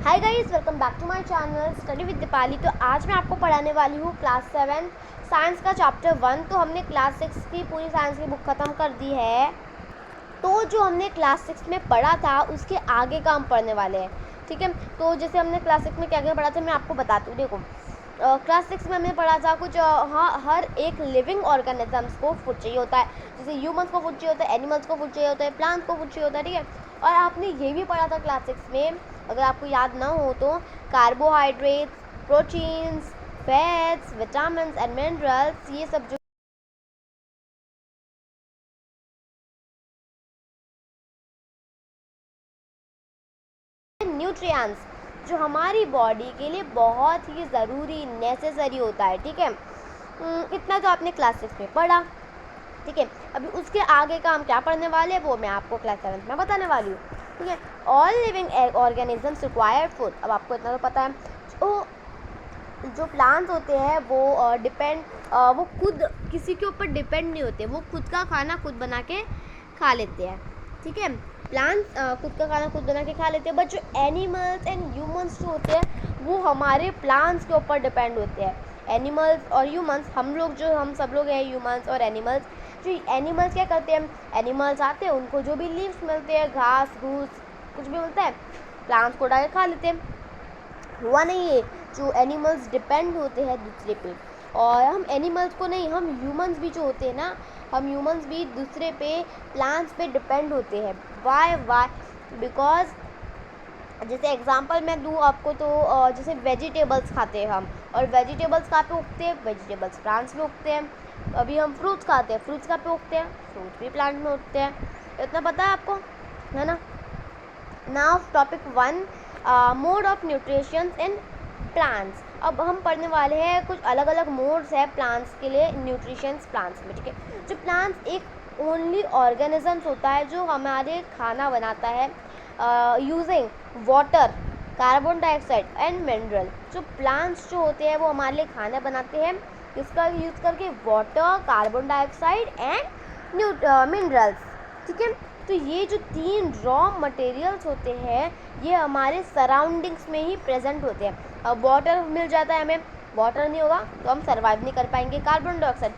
Hi guys, welcome back to my channel study with Deepali. तो आज मैं आपको पढ़ाने वाली हूँ क्लास 7 साइंस का चैप्टर 1। तो हमने क्लास 6 की पूरी साइंस की बुक ख़त्म कर दी है। तो जो हमने क्लास 6 में पढ़ा था उसके आगे का हम पढ़ने वाले हैं, ठीक है। तो जैसे हमने क्लास 6 में क्या क्या पढ़ा था मैं आपको बताती हूँ। देखो, क्लास 6 में हमने पढ़ा था कुछ हर एक लिविंग ऑर्गेनिजम्स को फूड चाहिए होता है। जैसे ह्यूमंस को फूड चाहिए होता है, एनिमल्स को फूड चाहिए होता है, प्लांट्स को फूड चाहिए होता है, ठीक है। और आपने ये भी पढ़ा था क्लास 6 में, अगर आपको याद ना हो तो, carbohydrates, proteins, fats, vitamin and minerals, ये सब जो न्यूट्रिएंट्स जो हमारी बॉडी के लिए बहुत ही ज़रूरी नेसेसरी होता है, ठीक है। इतना तो आपने क्लास 6 में पढ़ा, ठीक है। अभी उसके आगे का हम क्या पढ़ने वाले हैं वो मैं आपको क्लास 7 में बताने वाली हूँ, ठीक है। All living organisms require food. अब आपको इतना तो पता है, जो प्लांट्स होते हैं वो खुद किसी के ऊपर डिपेंड नहीं होते, वो खुद का खाना खुद बना के खा लेते हैं, ठीक है। प्लांट्स खुद का खाना खुद बना के खा लेते हैं, बट जो एनिमल्स एंड ह्यूमंस जो होते हैं वो हमारे प्लांट्स के ऊपर डिपेंड होते हैं। एनिमल्स और ह्यूमंस, हम सब लोग हैं ह्यूमंस और एनिमल्स। जो एनिमल्स क्या करते हैं, एनिमल्स आते हैं, उनको जो भी लीव्स मिलते हैं, घास घूस कुछ भी मिलता है, प्लांट्स को डाल के खा लेते हैं। हुआ नहीं है, जो एनिमल्स डिपेंड होते हैं दूसरे पे, और हम एनिमल्स को नहीं, हम ह्यूमंस भी जो होते हैं ना, हम ह्यूमंस भी दूसरे पे, प्लांट्स पे डिपेंड होते हैं। वाई बिकॉज जैसे एग्जांपल मैं दूँ आपको तो जैसे वेजिटेबल्स खाते हैं हम, और वेजिटेबल्स कहाँ पे उगते हैं, वेजिटेबल्स प्लांट्स में उगते हैं। अभी हम फ्रूट्स खाते हैं, फ्रूट्स कहाँ पे उगते हैं, फ्रूट्स भी प्लांट में उगते हैं। इतना पता है आपको, है ना। Now topic 1, mode of nutrition in plants. अब हम पढ़ने वाले हैं कुछ अलग अलग मोड्स है प्लांट्स के लिए, न्यूट्रिशंस प्लांट्स में, ठीक है। जो प्लांट्स एक ओनली ऑर्गेनिजम्स होता है जो हमारे खाना बनाता है using water, carbon dioxide and mineral. जो प्लांट्स जो होते हैं वो हमारे लिए खाना बनाते हैं, इसका यूज़ करके water, carbon dioxide and minerals, ठीक है। तो ये जो 3 रॉ मटेरियल्स होते हैं ये हमारे सराउंडिंग्स में ही प्रेजेंट होते हैं। अब वाटर मिल जाता है हमें, वाटर नहीं होगा तो हम सर्वाइव नहीं कर पाएंगे। कार्बन डाइऑक्साइड,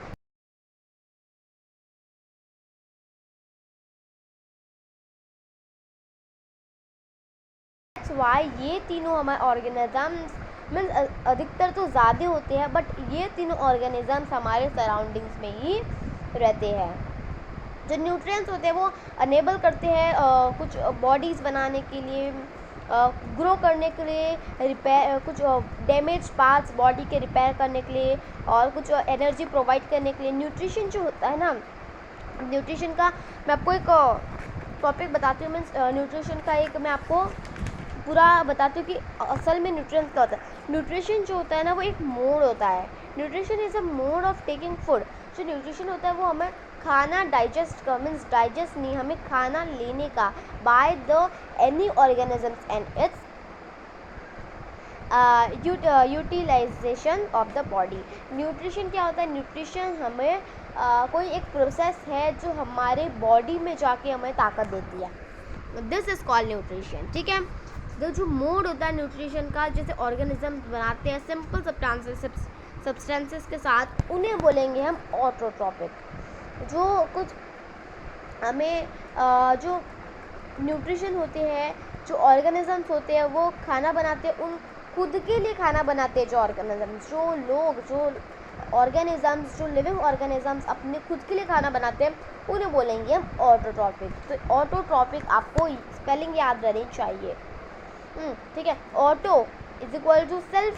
वाई ये तीनों हमारे ऑर्गेनिजम्स मीन्स अधिकतर तो ज़्यादा होते हैं, बट ये तीनों ऑर्गेनिजम्स हमारे सराउंडिंग्स में ही रहते हैं। जो न्यूट्रिएंट्स होते हैं वो अनेबल करते हैं कुछ बॉडीज़ बनाने के लिए, ग्रो करने के लिए, रिपेयर कुछ डैमेज पार्ट्स बॉडी के रिपेयर करने के लिए, और कुछ एनर्जी प्रोवाइड करने के लिए। न्यूट्रिशन जो होता है ना, न्यूट्रिशन का मैं आपको एक टॉपिक बताती हूँ। मीन्स न्यूट्रिशन का एक मैं आपको पूरा बताती हूँ कि असल में न्यूट्रिएंट्स क्या होता है। न्यूट्रिशन जो होता है ना वो एक मोड होता है। Nutrition is a mode of taking food. जो न्यूट्रिशन होता है वो हमें खाना डाइजेस्ट का, मीन्स डाइजेस्ट नहीं, हमें खाना लेने का, by the any organisms and its utilisation of the body. Nutrition क्या होता है, न्यूट्रिशन हमें कोई एक प्रोसेस है जो हमारे बॉडी में जाके हमें ताकत देती है। दिस इज़ कॉल्ड न्यूट्रिशन, ठीक है। तो जो मोड होता है न्यूट्रिशन का, जैसे ऑर्गेनिज्म बनाते हैं सिंपल सब्सटेंसेस के साथ, उन्हें बोलेंगे हम ऑटोट्रॉपिक। जो कुछ हमें जो न्यूट्रिशन होते हैं, जो ऑर्गेनिजम्स होते हैं वो खाना बनाते हैं, उन खुद के लिए खाना बनाते हैं। जो ऑर्गेनिजम्स, जो ऑर्गेनिजम्स, जो लिविंग ऑर्गेनिजम्स अपने खुद के लिए खाना बनाते हैं उन्हें बोलेंगे हम ऑटोट्रॉपिक। तो ऑटोट्रॉपिक आपको स्पेलिंग याद रहनी चाहिए, ठीक है। Auto is equal to self,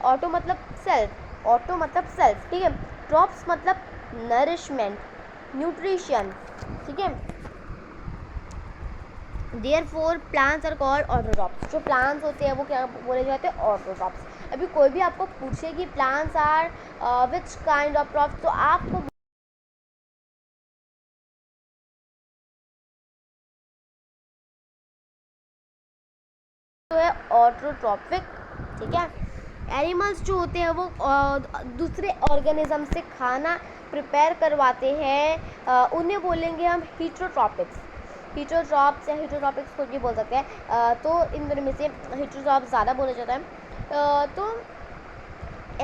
auto मतलब सेल्फ, ऑटो मतलब सेल्फ, ठीक है। ट्रॉप्स मतलब नरिशमेंट, न्यूट्रिशन, ठीक है। Therefore plants are called autotrophs. जो प्लांट्स होते हैं वो क्या बोले जाते हैं, ऑटोट्रॉप्स। अभी कोई भी आपको पूछे कि plants are which kind of trophs, तो आपको है ऑटोट्रॉपिक, ठीक है। एनिमल्स जो होते हैं वो दूसरे ऑर्गेनिज्म से खाना प्रिपेयर करवाते हैं, उन्हें बोलेंगे हम हीटरोट्रॉपिक्स। हीटरोट्रॉप्स या हीटरोट्रॉपिक्स खुद भी बोल सकते हैं। तो इन दोनों में से हीटरोट्रॉप्स ज़्यादा बोला जाता है। तो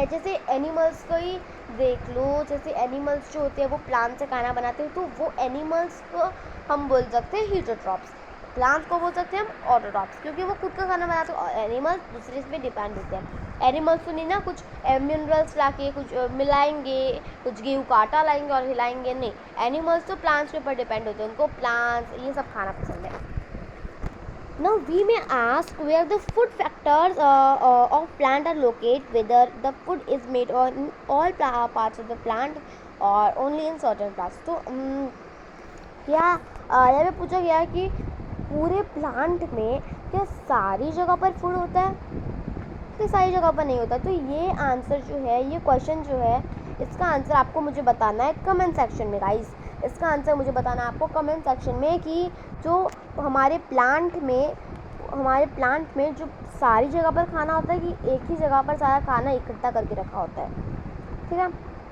जैसे एनिमल्स को ही देख लो, जैसे एनिमल्स जो होते हैं वो प्लांट से खाना बनाते हैं, तो वो एनिमल्स को हम बोल सकते हैं हीटरोट्रॉप्स। प्लांट्स को बोल सकते हैं हम ऑटोट्रॉप्स, क्योंकि वो खुद का खाना बनाते हैं और एनिमल्स दूसरे पे डिपेंड होते हैं। एनिमल्स तो नहीं ना कुछ मिनरल्स ला के कुछ मिलाएंगे, कुछ गेहूँ का आटा लाएंगे और हिलाएंगे, नहीं। एनिमल्स तो प्लांट्स के ऊपर डिपेंड होते हैं, उनको प्लांट्स ये सब खाना पसंद है। Now we may ask where the food factors of plant are located, whether the food is made on all parts of the plant or only in certain parts. तो क्या यहाँ पे पूछा गया है कि पूरे प्लांट में क्या सारी जगह पर फूड होता है? तो सारी जगह पर नहीं होता। तो ये आंसर जो है, ये क्वेश्चन जो है, इसका आंसर आपको मुझे बताना है कमेंट सेक्शन में गाइस। इसका आंसर मुझे बताना है आपको कमेंट सेक्शन में कि जो हमारे प्लांट में जो सारी जगह पर खाना होता है कि एक ही जगह पर सारा खाना इकट्ठा करके रखा होता है। ठीक है।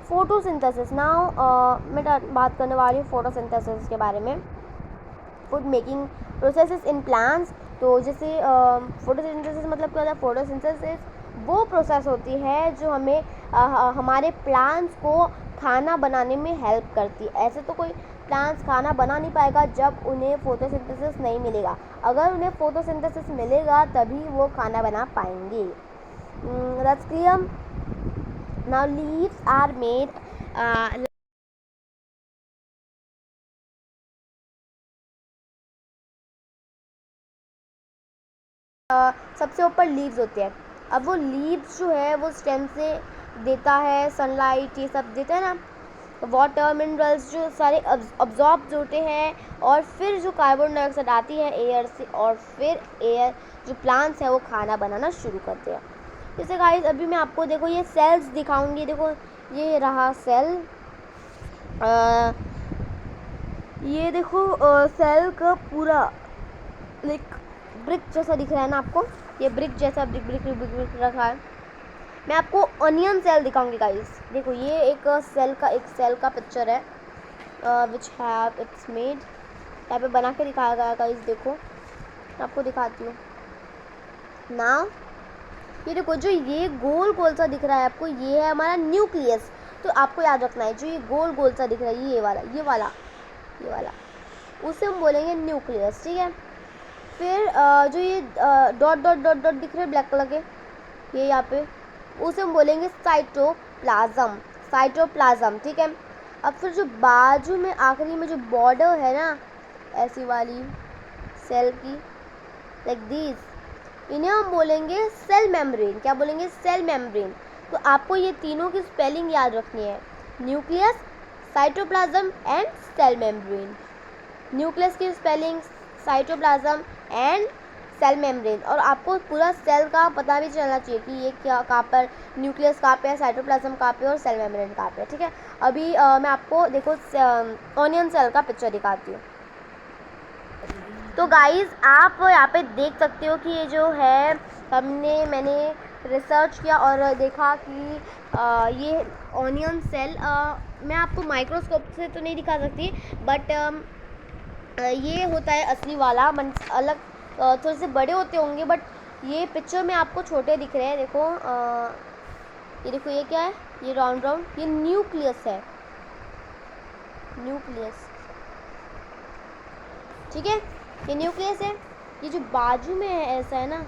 फोटोसिंथेसिस। नाउ मैं बात करने वाली हूँ फोटोसिंथेसिस के बारे में। Food making processes in plants. तो जैसे फोटोसिंथेसिस मतलब क्या होता है? फोटोसिंथेसिस वो प्रोसेस होती है जो हमें हमारे प्लांट्स को खाना बनाने में हेल्प करती है। ऐसे तो कोई प्लांट्स खाना बना नहीं पाएगा जब उन्हें फोटोसिंथेसिस नहीं मिलेगा। अगर उन्हें फोटोसिंथेसिस मिलेगा तभी वो खाना बना पाएंगे। That's clear. Now leaves are made सबसे ऊपर लीव्स होते हैं। अब वो लीव्स जो है वो स्टेम से देता है, सनलाइट ये सब देता है ना, वाटर मिनरल्स जो सारे अब्जॉर्ब होते हैं और फिर जो कार्बन डाइऑक्साइड आती है एयर से, और फिर एयर जो प्लांट्स है वो खाना बनाना शुरू करते हैं। जैसे गाइस अभी मैं आपको देखो ये सेल्स दिखाऊंगी। देखो ये रहा सेल, ये देखो सेल का पूरा लाइक ब्रिक जैसा दिख रहा है ना आपको, ये ब्रिक जैसा ब्रिक रखा है। मैं आपको ऑनियन सेल दिखाऊंगी गाइस। देखो ये एक सेल का पिक्चर है विच हैव इट्स मेड, यहाँ पे बना के दिखाया गया गाइस। देखो मैं आपको दिखाती हूँ ना। ये देखो जो ये गोल गोल सा दिख रहा है आपको, ये है हमारा न्यूक्लियस। तो आपको याद रखना है जो ये गोल गोल सा दिख रहा है, ये वाला उसे हम बोलेंगे न्यूक्लियस। ठीक है। फिर जो ये डॉट डॉट डॉट डॉट दिख रहे हैं ब्लैक कलर के, ये यहाँ पे, उसे हम बोलेंगे साइटोप्लाज्म। ठीक है। अब फिर जो बाजू में आखिरी में जो बॉर्डर है ना ऐसी वाली सेल की, लाइक दिस, इन्हें हम बोलेंगे सेल मेम्ब्रेन। क्या बोलेंगे? Cell membrane. तो आपको ये तीनों की स्पेलिंग याद रखनी है, nucleus, cytoplasm and cell membrane. Nucleus की spelling, cytoplasm and cell membrane. और आपको पूरा सेल का पता भी चलना चाहिए कि ये क्या कहाँ पर, न्यूक्लियस कहाँ पे है, साइटोप्लाज्म कहाँ पे और सेल मेम्ब्रेन कहाँ पे है। ठीक है। अभी मैं आपको देखो ऑनियन सेल का पिक्चर दिखाती हूँ। तो गाइज़ आप यहाँ पे देख सकते हो कि ये जो है मैंने रिसर्च किया और देखा कि ये ऑनियन सेल, मैं आपको माइक्रोस्कोप से तो नहीं दिखा सकती, बट ये होता है असली वाला, अलग थोड़े से बड़े होते होंगे, बट ये पिक्चर में आपको छोटे दिख रहे हैं। देखो ये देखो ये क्या है, ये राउंड राउंड, ये न्यूक्लियस है, न्यूक्लियस। ठीक है, ये न्यूक्लियस है। ये जो बाजू में है ऐसा है ना,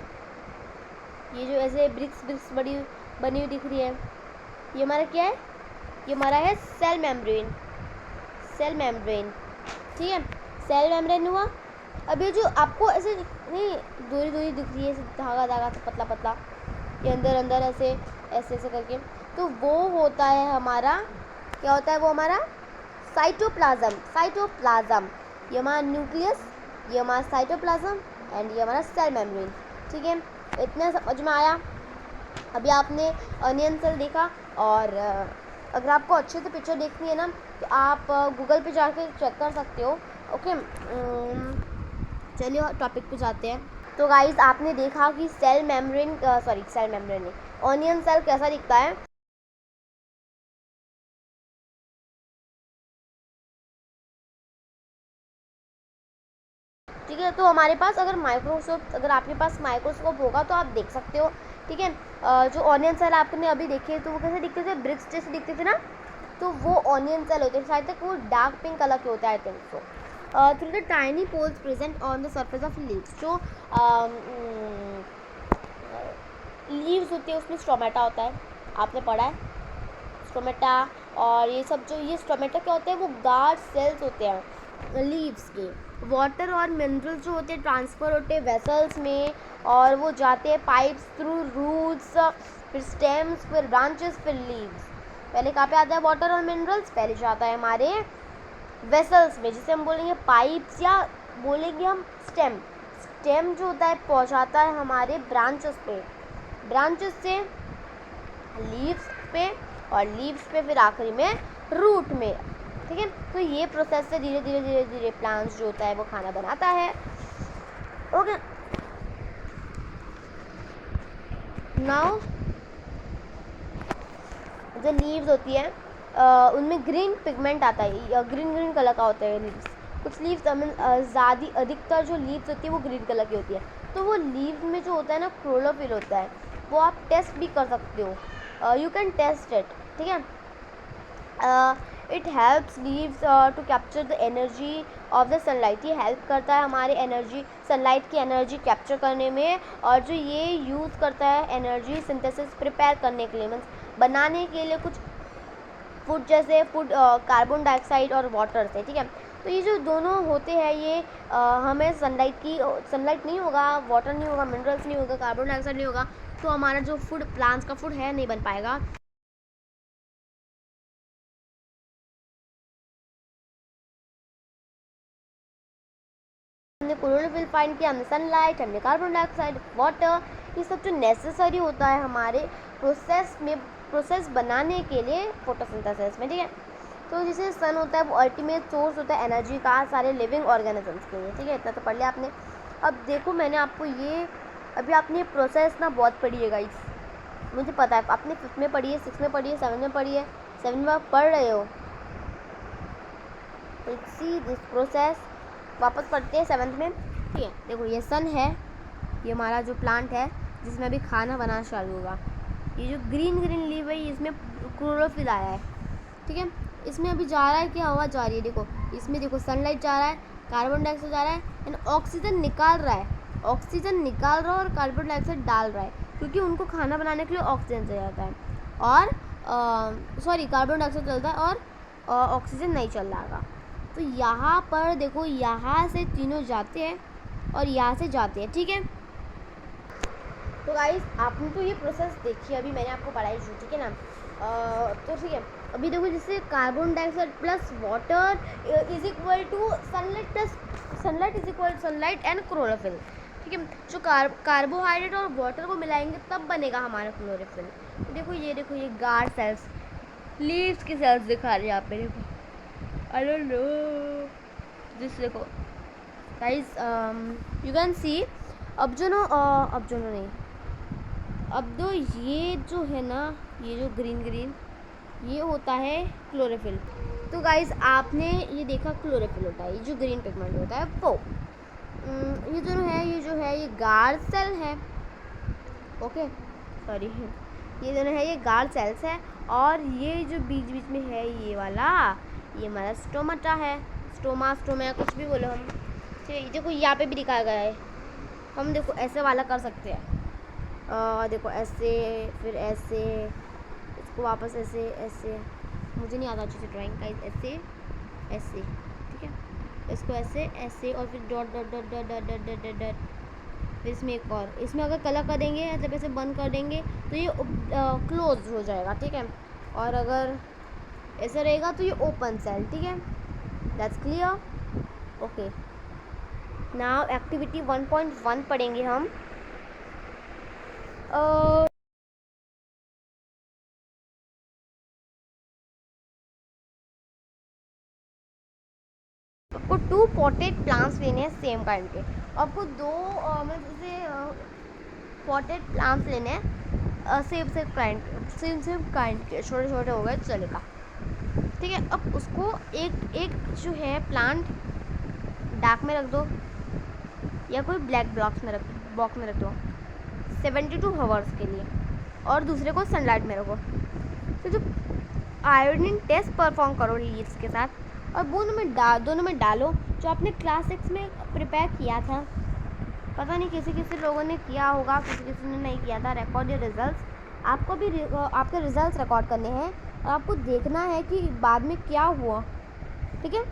ये जो ऐसे ब्रिक्स बनी हुई दिख रही है, ये हमारा क्या है? ये हमारा है सेल मेम्ब्रेन। ठीक है, सेल मेम्ब्रेन हुआ। अब ये जो आपको ऐसे नहीं दूरी दिख रही है, ऐसे धागा से पतला ये अंदर ऐसे करके, तो वो होता है हमारा, क्या होता है वो हमारा साइटोप्लाज्म। ये हमारा न्यूक्लियस, ये हमारा साइटोप्लाज्म एंड ये हमारा सेल मेम्ब्रेन। ठीक है, इतना समझ में आया। अभी आपने ऑनियन सेल देखा, और अगर आपको अच्छे से पिक्चर देखनी है ना तो आप गूगल पे जाके चेक कर सकते हो। ओके, चलिए टॉपिक पे जाते हैं। तो गाइस आपने देखा कि सेल मेम्ब्रेन नहीं, ऑनियन सेल कैसा दिखता है। तो हमारे पास अगर आपके पास माइक्रोस्कोप होगा तो आप देख सकते हो, ठीक है। जो ऑनियन सेल आपने अभी देखे तो वो कैसे दिखते थे, ब्रिक्स जैसे दिखते थे ना, तो वो ऑनियन सेल होते हैं, शायद तक वो डार्क पिंक कलर के होते हैं, I think so. Through the tiny pores present on the surface of leaves, जो लीव्स होती है उसमें स्टोमेटा होता है, आपने पढ़ा है स्टोमेटा। और ये सब जो ये स्टोमेटा क्या होते हैं, वो गार्ड सेल्स होते हैं लीव्स के। वाटर और मिनरल्स जो होते हैं ट्रांसफ़र होते हैं वेसल्स में, और वो जाते हैं पाइप्स थ्रू रूट्स, फिर स्टेम्स, फिर ब्रांचेस, फिर लीव्स। पहले कहाँ पे आता है वाटर और मिनरल्स, पहले जाता है हमारे वेसल्स में, जिसे हम बोलेंगे पाइप्स, या बोलेंगे हम स्टेम जो होता है पहुँचाता है हमारे ब्रांचेस पे, ब्रांचेस से लीव्स पे, और लीव्स पे फिर आखिरी में रूट में, ठीक है। तो ये प्रोसेस से धीरे धीरे धीरे धीरे प्लांट्स जो होता है वो खाना बनाता है। ओके, नाउ जो लीव्स होती है उनमें ग्रीन पिगमेंट आता है, ग्रीन कलर का होता है लीव्स। कुछ लीव्स ज़्यादा अधिकतर जो लीव्स होती है वो ग्रीन कलर की होती है। तो वो लीव्स में जो होता है ना क्लोरोफिल होता है, वो आप टेस्ट भी कर सकते हो, यू कैन टेस्ट इट, ठीक है। It helps leaves to capture the energy of the sunlight, ये हेल्प करता है हमारे सनलाइट की एनर्जी कैप्चर करने में, और जो ये यूज़ करता है एनर्जी सिंथेसिस प्रिपेयर करने के लिए, मीन्स बनाने के लिए कुछ फूड, जैसे कार्बन डाइऑक्साइड और वाटर से, ठीक है। तो ये जो दोनों होते हैं ये हमें सनलाइट नहीं होगा, वाटर नहीं होगा, मिनरल्स नहीं होगा, कार्बन डाइऑक्साइड नहीं होगा, तो हमारा जो फूड प्लांट्स का फूड है नहीं बन पाएगा। हमने क्लोरोफिल फाइंड किया, हमने सनलाइट, हमने कार्बन डाइऑक्साइड, वाटर, ये सब जो नेसेसरी होता है हमारे प्रोसेस बनाने के लिए फोटोसिंथेसिस में, ठीक है। तो जैसे सन होता है वो अल्टीमेट सोर्स होता है एनर्जी का सारे लिविंग ऑर्गेनिजम्स के लिए, ठीक है। इतना तो पढ़ लिया आपने। अब देखो मैंने आपको ये अभी आपने प्रोसेस ना बहुत पढ़ी है गाइस, मुझे पता है आपने 5th में पढ़ी है, 6th में पढ़ी है, 7th में पढ़ी है, 7th में आप पढ़ रहे हो। सी दिस प्रोसेस वापस पढ़ते हैं 7th में, ठीक है। देखो ये सन है, ये हमारा जो प्लांट है जिसमें अभी खाना बनाना चालू होगा। ये जो ग्रीन लीव है इसमें क्लोरोफिल आया है, ठीक है। इसमें अभी जा रहा है कि हवा जा रही है, देखो इसमें देखो सनलाइट जा रहा है, कार्बन डाइऑक्साइड जा रहा है, एंड ऑक्सीजन निकाल रहा है, और कार्बन डाइऑक्साइड डाल रहा है, क्योंकि उनको खाना बनाने के लिए ऑक्सीजन चाहिए जाता है, और सॉरी कार्बन डाइऑक्साइड चलता है और ऑक्सीजन नहीं चल रहा था। तो यहाँ पर देखो यहाँ से तीनों जाते हैं और यहाँ से जाते हैं, ठीक है। तो गाइस आपने तो ये प्रोसेस देखी, अभी मैंने आपको पढ़ाई की, ठीक है ना। तो ठीक है, अभी देखो जैसे carbon dioxide plus water is equal to sunlight and chlorophyll, ठीक है। जो कार्बोहाइड्रेट और वाटर को मिलाएंगे तब बनेगा हमारा क्लोरोफिल। तो देखो ये गार्ड सेल्स, लीव्स की सेल्स दिखा रही है यहाँ पे, देखो आई डोंट नो दिस, देखो गाइस यू कैन सी। अब दो ये जो है ना, ये जो ग्रीन ये होता है क्लोरोफिल। तो गाइस आपने ये देखा क्लोरोफिल होता है, ये जो ग्रीन पिगमेंट होता है वो, ये जो है ये गार्ड सेल है, ओके सॉरी, ये दोनों है ये गार्ड सेल्स है, और ये जो बीच में है ये वाला, ये हमारा स्टोमाटा है, स्टोमा कुछ भी बोलो हम, ठीक है। देखो यहाँ पे भी दिखाया गया है, हम देखो ऐसे वाला कर सकते हैं, देखो ऐसे, फिर ऐसे, इसको वापस ऐसे, मुझे नहीं आता अच्छे से ड्राइंग का, ऐसे, ठीक है। इसको ऐसे और फिर डॉट, फिर इसमें एक और, इसमें अगर कलर कर देंगे मतलब ऐसे बंद कर देंगे तो ये क्लोज हो जाएगा, ठीक है। और अगर ऐसा रहेगा तो ये ओपन सेल, ठीक है। That's clear, okay. Now activity 1.1 पढ़ेंगे हम। आपको 2 पॉटेड प्लांट्स लेने हैं सेम काइंड के, आपको 2 जैसे पॉटेड प्लांट्स लेने हैं सेम काइंड के, छोटे हो गए चलेगा, ठीक है। अब उसको एक जो है प्लांट डार्क में रख दो, या कोई ब्लैक बॉक्स में रख दो 72 आवर्स के लिए, और दूसरे को सनलाइट में रखो। तो जो आयोडीन टेस्ट परफॉर्म करो लीव्स के साथ, और दोनों में डालो जो आपने क्लास 6 में प्रिपेयर किया था। पता नहीं किसी लोगों ने किया होगा, किसी ने नहीं किया था। रिकॉर्ड योर रिजल्ट्स, आपको भी आपके रिजल्ट्स रिकॉर्ड करने हैं और आपको देखना है कि बाद में क्या हुआ, ठीक है।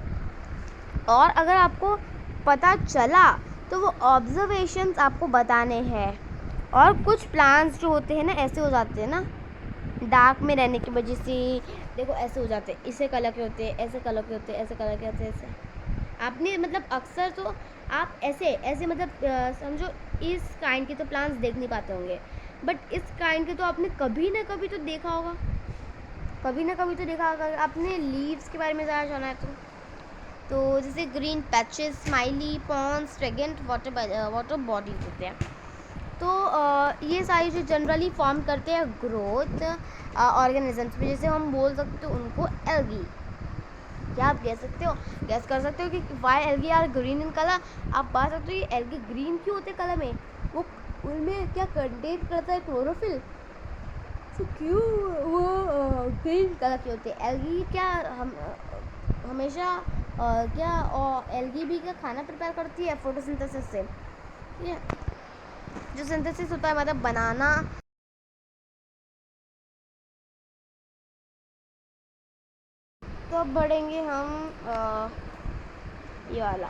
और अगर आपको पता चला तो वो ऑब्जर्वेशंस आपको बताने हैं। और कुछ प्लांट्स जो होते हैं ना ऐसे हो जाते हैं ना, डार्क में रहने की वजह से, देखो ऐसे हो जाते हैं, इसे कलर के होते हैं, ऐसे कलर के होते हैं, ऐसे कलर के होते हैं, ऐसे। आपने मतलब अक्सर तो आप ऐसे मतलब समझो इस काइंड के तो प्लांट्स देख नहीं पाते होंगे, बट इस काइंड के तो आपने कभी ना कभी तो देखा होगा, आपने लीव्स के बारे में ज़्यादा जाना है तो जैसे green patches, smiley, ponds, fragrant water bodies होते हैं। तो ये सारी जो जनरली फॉर्म करते हैं ग्रोथ ऑर्गेनिजम्स में, जैसे हम बोल सकते हो उनको एल्गी। क्या आप गैस कर सकते हो कि why algae are green in colour? आप बता सकते हो ये एल्गी ग्रीन क्यों होते कलर में? वो उनमें क्या कंटेन करता है? क्लोरोफिल। तो क्यों वो ग्रीन कलर के होते हैं? एल्गी क्या हम हमेशा क्या एल्गी भी क्या खाना प्रिपेयर करती है फोटोसिंथेसिस से? ये जो सिंथेसिस होता है मतलब बनाना। तो अब बढ़ेंगे हम ये वाला,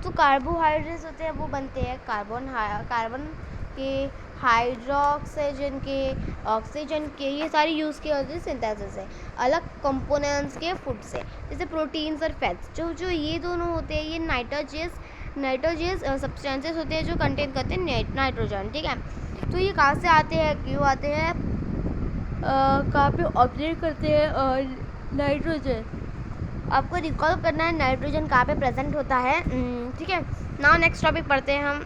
तो कार्बोहाइड्रेट्स होते हैं वो बनते हैं कार्बन के, हाइड्रोक्सीजन के, ऑक्सीजन के, ये सारी यूज़ किए होते हैं सिंथेसिस है अलग कंपोनेंट्स के फूड से, जैसे प्रोटीन्स और फैट्स। जो ये दोनों होते हैं ये नाइट्रोजियस सब्सटेंसेस होते हैं जो कंटेन करते हैं नाइट्रोजन, ठीक है। तो ये कहाँ से आते हैं, क्यों आते हैं, कहाँ पे ऑब्जर्व करते हैं नाइट्रोजन? आपको रिकॉल करना है नाइट्रोजन कहाँ पे प्रेजेंट होता है, ठीक है। नाउ नेक्स्ट टॉपिक पढ़ते हैं हम,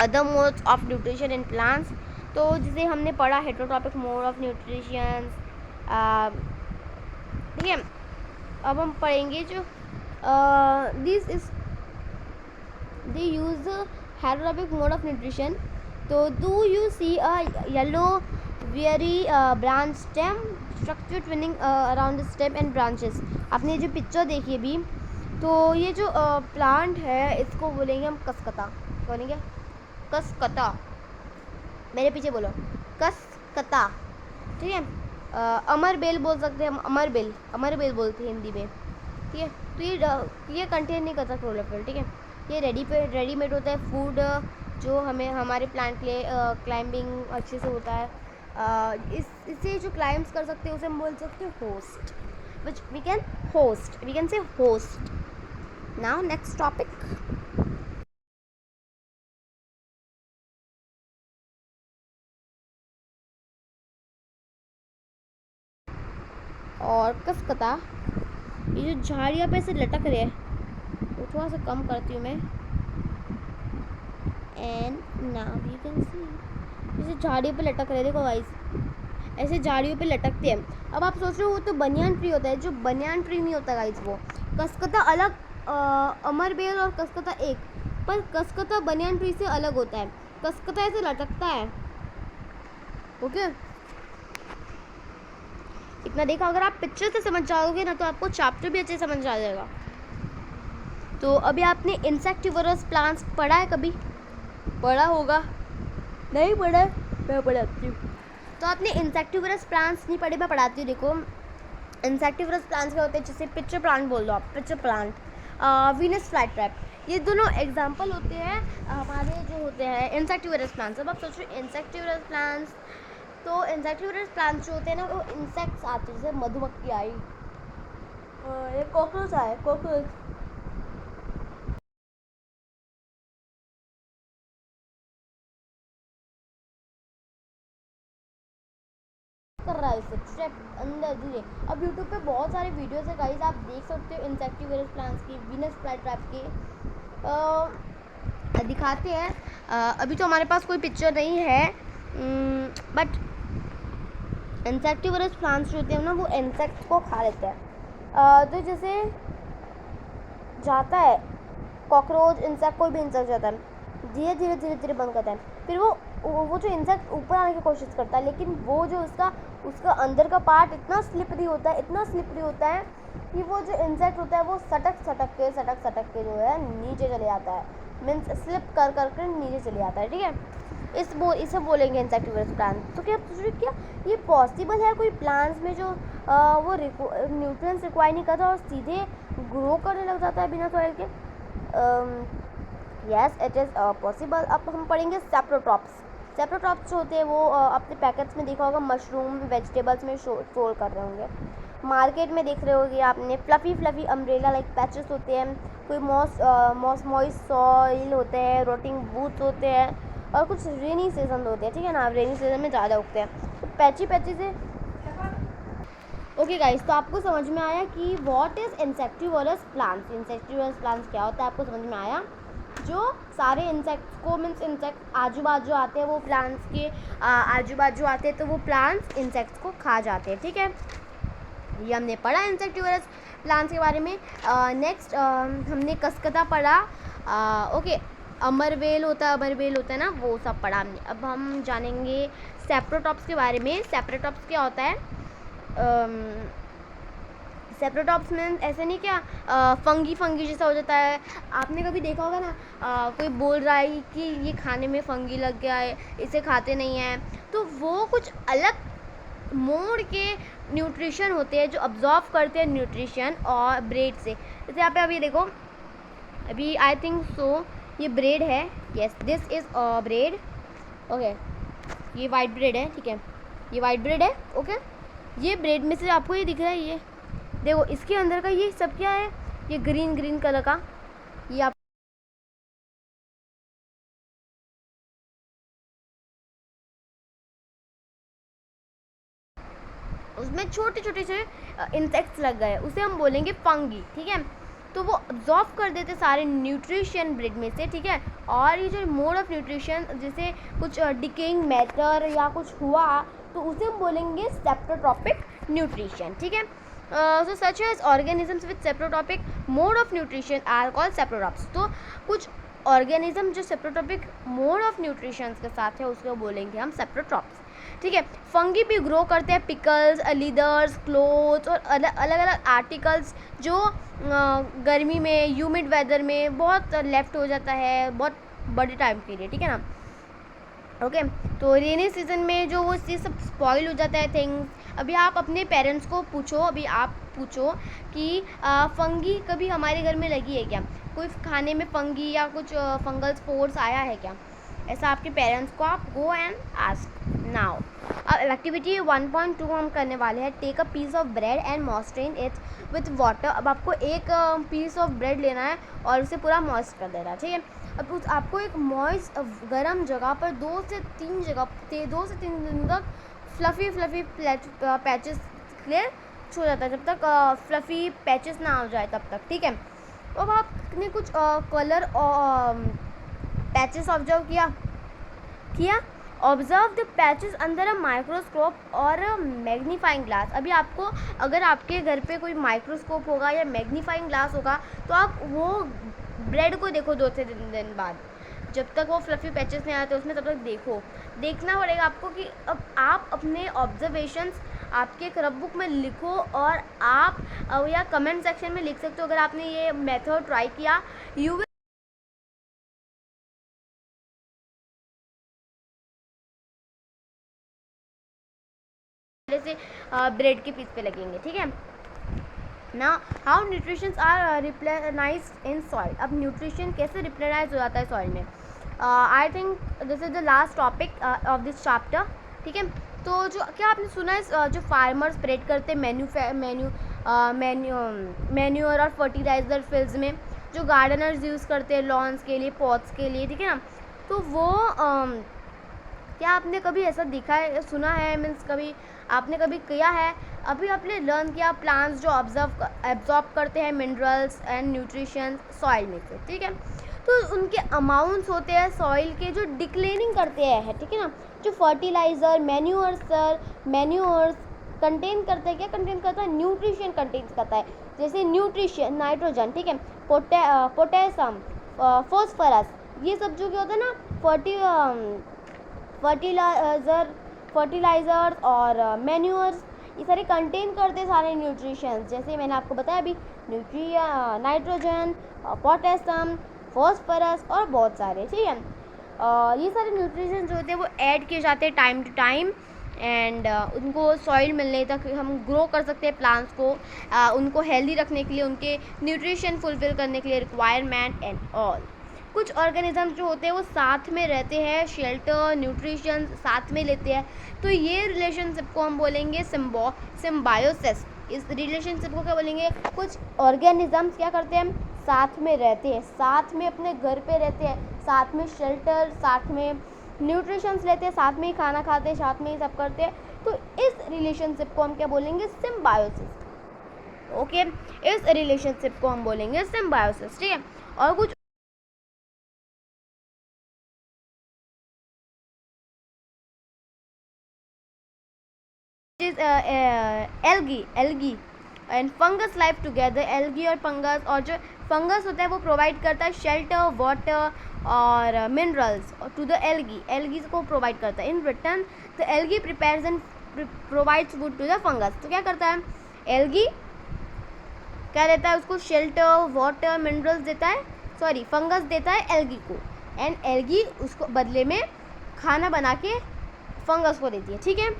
other modes of nutrition in plants. तो जिसे हमने पढ़ा हेटेरोट्रॉपिक मोड ऑफ न्यूट्रिशन, ठीक है। अब हम पढ़ेंगे जो this is they use heterotrophic mode of nutrition. तो do you see a yellow very branch stem structure twining around the stem and branches? आपने जो पिक्चर देखी अभी, तो ये जो प्लांट है इसको बोलेंगे हम कसकता। बोलेंगे कसकता, मेरे पीछे बोलो कसकता, ठीक है। अमरबेल बोल सकते हैं हम, अमरबेल बोलते हैं हिंदी में, ठीक है। तो ये कंटेन नहीं करता क्लोरोफिल, ठीक है। ये रेडीमेड होता है फूड जो हमें हमारे प्लांट के लिए क्लाइंबिंग अच्छे से होता है। इससे जो क्लाइम्स कर सकते हैं उसे हम बोल सकते हैं host, which we can say host. Now next topic, और कसकता, ये जो झाड़ियाँ पे से लटक रहे हैं वो थोड़ा सा कम करती हूँ मैं, and now you can see जैसे झाड़ियों पे लटक रहे, देखो गाइस ऐसे झाड़ियों पे लटकते हैं। अब आप सोच रहे हो वो तो बनियान ट्री होता है, जो बनियान ट्री नहीं होता गाइस, वो कसकता अलग, अमरबेल और कसकता एक, पर कसकता बनियान ट्री से अलग होता है। कसकता ऐसे लटकता है, ओके। इतना देखा, अगर आप पिक्चर से समझ जाओगे ना तो आपको चैप्टर भी अच्छे समझ आ जाएगा। तो अभी आपने इंसेक्टिवरस प्लांट्स पढ़ा है? कभी पढ़ा होगा, नहीं पढ़ा है, मैं पढ़ाती हूँ। तो आपने इंसेक्टिवरस प्लांट्स नहीं पढ़े, मैं पढ़ाती हूँ। देखो इंसेक्टिवरस प्लांट्स क्या होते हैं, जैसे पिक्चर प्लांट बोल दो आप, pitcher plant, Venus fly trap, ये दोनों एग्जाम्पल होते हैं हमारे जो होते हैं इंसेक्टिवरस प्लांट्स। अब आप सोच रहे हो इंसेक्टिवरस प्लांट्स, तो इंसेक्टिवरस प्लांट्स जो होते हैं ना वो इंसेक्ट्स आते हैं, जैसे मधुमक्खी आई, ये कॉकरोच आए, कॉकरोच कर रहा है उसे ट्रैप अंदर धीरे। अब यूट्यूब पे बहुत सारे वीडियोस है गाइस, आप देख सकते हो इंसेक्टिवरस प्लांट्स की, वीनस फ्लाई ट्रैप के दिखाते हैं। अभी तो हमारे पास कोई पिक्चर नहीं है, बट इंसेक्टिवरस प्लांट्स जो होते हैं ना वो इंसेक्ट को खा लेते हैं। तो जैसे जाता है कॉकरोच, इंसेक्ट, कोई भी इंसेक्ट जाता है, धीरे धीरे धीरे धीरे बंद करता है, फिर वो जो इंसेक्ट ऊपर आने की कोशिश करता है, लेकिन वो जो उसका अंदर का पार्ट इतना स्लिपरी होता है कि वो जो इंसेक्ट होता है वो सटक सटक के जो है नीचे चले जाता है, मीन्स स्लिप कर कर नीचे चले जाता है, ठीक है। इसे बोलेंगे इंसेक्टिवर्स प्लांट। तो क्या सोच रहे क्या ये पॉसिबल है कोई प्लांट्स में जो वो न्यूट्रिएंट्स रिक्वायर नहीं करता और सीधे ग्रो करने लग जाता है बिना सॉइल के? Yes, it is possible. अब हम पढ़ेंगे सेप्रोट्रॉप्स। सेप्रोट्रॉप्स जो होते हैं वो अपने पैकेट्स में देखा होगा, मशरूम वेजिटेबल्स में स्टोर कर रहे होंगे। मार्केट में देख रहे होगे आपने फ्लफ़ी अम्ब्रेला लाइक पैचेस होते हैं, कोई मॉइस्ट सॉइल होते हैं, रोटिंग बूथ्स होते हैं, और कुछ रेनी सीजन होते हैं, ठीक है ना, रेनी सीजन में ज़्यादा उगते हैं। तो पैची से ओके गाइस, तो आपको समझ में आया कि what is insectivorous plants. Insectivorous plants क्या होता है आपको समझ में आया? जो सारे इंसेक्ट्स को, मीन्स इंसेक्ट आजू बाजू आते हैं, वो प्लांट्स के आजू बाजू आते हैं, तो वो प्लांट्स इंसेक्ट्स को खा जाते हैं, ठीक है। ये हमने पढ़ा इंसेक्टिवोरस प्लांट्स के बारे में। नेक्स्ट हमने कसकता पढ़ा, ओके, अमरवेल होता है ना, वो सब पढ़ा हमने। अब हम जानेंगे सेप्रोटॉप्स के बारे में। सेप्रोटॉप्स क्या होता है? सेप्रोटॉप्स में ऐसे नहीं क्या फंगी जैसा हो जाता है। आपने कभी देखा होगा ना, कोई बोल रहा है कि ये खाने में फंगी लग गया है, इसे खाते नहीं हैं, तो वो कुछ अलग मोड के न्यूट्रिशन होते हैं जो अब्जॉर्व करते हैं न्यूट्रिशन और ब्रेड से। जैसे यहाँ पे अभी देखो, अभी आई थिंक सो ये ब्रेड है, yes this is bread, okay, ये वाइट ब्रेड है, ठीक है, ये वाइट ब्रेड है, ओके। ये ब्रेड में से आपको ये दिख रहा है, ये देखो इसके अंदर का ये सब क्या है, ये ग्रीन कलर का, ये आप उसमें छोटे छोटे से इंसेक्ट्स लग गए, उसे हम बोलेंगे फंगी, ठीक है। तो वो अब्जॉर्व कर देते सारे न्यूट्रिशन ब्रेड में से, ठीक है। और ये जो मोड ऑफ न्यूट्रिशन, जैसे कुछ डिकेइंग मैटर या कुछ हुआ, तो उसे हम बोलेंगे सेप्रोट्रॉपिक न्यूट्रिशन, ठीक है। So such as organisms with saprotrophic mode of nutrition are called saprotrophs. तो कुछ ऑर्गेनिज्म जो सेप्रोट्रॉपिक मोड ऑफ न्यूट्रिशन के साथ है उसको बोलेंगे हम सेप्रोट्रॉप्स, ठीक है। फंगी भी ग्रो करते हैं पिकल्स, लीदर्स, क्लोथ्स और अलग अलग आर्टिकल्स जो गर्मी में, ह्यूमिड वेदर में बहुत लेफ्ट हो जाता है बहुत बड़े टाइम के लिए, ठीक है ना, ओके। तो रेनी सीजन में जो वो चीज़ सब स्पॉइल हो जाता है थिंग्स। अभी आप अपने पेरेंट्स को पूछो, अभी आप पूछो कि फंगी कभी हमारे घर में लगी है क्या, कोई खाने में फंगी या कुछ फंगल स्पोर्स आया है क्या, ऐसा आपके पेरेंट्स को आप गो एंड आस्क नाउ। अब एक्टिविटी 1.2 हम करने वाले हैं, take a piece of bread and moisturise it with water. अब आपको एक पीस ऑफ ब्रेड लेना है और उसे पूरा मॉइस्ट कर देना है, ठीक है। अब आपको एक मॉइस्ट गर्म जगह पर 2 से 3 दिन तक फ्लफ़ी पैचेस क्लियर छो जाता है, जब तक फ्लफ़ी पैचेस ना हो जाए तब तक, ठीक है। अब आपने कुछ कलर पैचेस ऑब्जर्व किया observe the patches under a microscope और मैग्नीफाइंग ग्लास। अभी आपको अगर आपके घर पे कोई माइक्रोस्कोप होगा या मैग्नीफाइंग ग्लास होगा तो आप वो ब्रेड को देखो 2 से 3 दिन बाद, जब तक वो फ्लफ़ी पैचेस नहीं आते उसमें, तब तक देखना पड़ेगा आपको कि अब आप अपने ऑब्जर्वेशंस आपके क्रॉपबुक में लिखो और आप या कमेंट सेक्शन में लिख सकते हो अगर आपने ये मेथड ट्राई किया। यू से ब्रेड के पीस पे लगेंगे, ठीक है ना। How nutritions are replenished in soil. अब न्यूट्रिशन कैसे रिप्लेनाइज हो जाता है सॉइल में, I think this is the last topic of this chapter, ठीक है। तो जो क्या आपने सुना है जो फार्मर स्प्रेड करते हैं मैन्यूअर और फर्टिलाइज़र फील्ड्स में, जो गार्डनर्स यूज़ करते हैं लॉन्स के लिए, पॉट्स के लिए, ठीक है ना। तो वो क्या आपने कभी ऐसा देखा है, सुना है, मीन्स कभी आपने कभी किया है? अभी आपने लर्न किया प्लांट्स जो एब्जॉर्ब करते हैं मिनरल्स एंड न्यूट्रिशन सॉइल में से, ठीक है। तो उनके अमाउंट्स होते हैं सॉइल के जो डिक्लेनिंग करते हैं, ठीक है ना। जो फर्टिलाइज़र मैन्यूअर्स कंटेन करते हैं, क्या कंटेन करता है, न्यूट्रिशन कंटेन करता है, जैसे न्यूट्रिशन नाइट्रोजन, ठीक है, पोटेशियम, फॉस्फरस, ये सब जो क्या होता है ना फर्टिलाइजर्स और मैन्योर्स, ये सारे कंटेन करते हैं सारे न्यूट्रिशंस, जैसे मैंने आपको बताया अभी, नाइट्रोजन, पोटेशियम, फॉस्फरस और बहुत सारे, ठीक है। ये सारे न्यूट्रिशन जो होते हैं वो ऐड किए जाते हैं टाइम टू टाइम, एंड उनको सॉइल मिलने तक हम ग्रो कर सकते हैं प्लांट्स को, उनको हेल्दी रखने के लिए, उनके न्यूट्रिशन फुलफिल करने के लिए रिक्वायरमेंट एंड ऑल। कुछ ऑर्गेनिज्म जो होते हैं वो साथ में रहते हैं, शेल्टर, न्यूट्रिशन साथ में लेते हैं, तो ये रिलेशनशिप को हम बोलेंगे सिम्बायोसिस। इस रिलेशनशिप को क्या बोलेंगे? कुछ ऑर्गेनिजम्स क्या करते हैं? साथ में रहते हैं, साथ में अपने घर पे रहते हैं, साथ में शेल्टर, साथ में न्यूट्रिशंस लेते हैं, साथ में ही खाना खाते हैं, साथ में ही सब करते हैं, तो इस रिलेशनशिप को हम क्या बोलेंगे? सिम्बायोसिस। ओके, इस रिलेशनशिप को हम बोलेंगे सिम्बायोसिस, ठीक है। और कुछ algae and fungus life together. Algae और फंगस, और जो फंगस होता है वो प्रोवाइड करता है शेल्टर, वाटर और minerals to the algae, algae को प्रोवाइड करता है। In return the algae prepares and provides food to the fungus. तो क्या करता है एल्गी? क्या देता है उसको? शेल्टर, वाटर, मिनरल्स देता है, सॉरी फंगस देता है एल्गी को, एंड एल्गी उसको बदले में खाना बना के फंगस को देती है, ठीक है।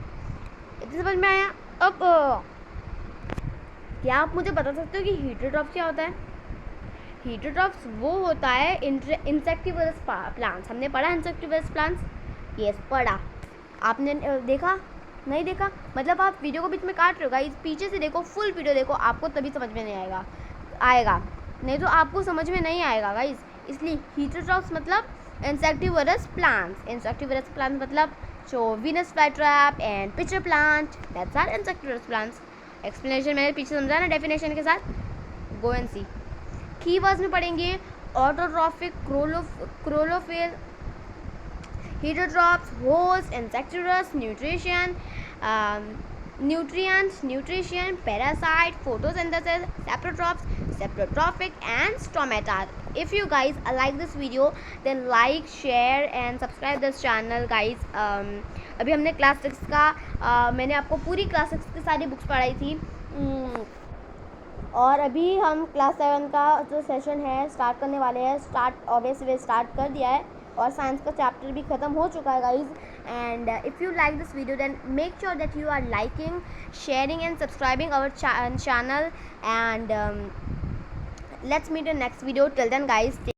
इतनी समझ में आया? अब क्या आप मुझे बता सकते हो कि हीटरोट्रॉप्स क्या होता है? हीटरोट्रॉप्स वो होता है इंसेक्टिवरस प्लांट्स। हमने पढ़ा इंसेक्टिवरस प्लांट्स? यस, पढ़ा। आपने देखा? नहीं देखा? मतलब आप वीडियो को बीच में काट रहे हो गाइस, पीछे से देखो, फुल वीडियो देखो, आपको तभी समझ में नहीं आएगा, नहीं तो आपको समझ में नहीं आएगा गाइस। इसलिए हीटरोट्रॉप्स मतलब इंसेक्टिवरस प्लांट्स। इंसेक्टिवरस प्लांट्स मतलब so Venus flytrap and pitcher plant, that's our insectivorous plants. Explanation मैंने पीछे समझा ना डेफिनेशन के साथ, गो एंड सी। कीवर्ड्स में पढ़ेंगे autotrophic, क्रोलोफिल, heterotrophs, host, insectivorous, nutrition, parasite, photosynthesis, saprotrophic and stomata. If you guys like this video, then like, share and subscribe this channel guys. अभी हमने क्लास 6 का मैंने आपको पूरी क्लास 6 की सारी बुक्स पढ़ाई थी, और अभी हम क्लास 7 का जो सेशन है स्टार्ट करने वाले हैं। ऑब्वियसली स्टार्ट कर दिया है, और साइंस का चैप्टर भी ख़त्म हो चुका है guys. And if you like this video then make sure that you are liking, sharing and subscribing our channel, and let's meet in next video. Till then guys,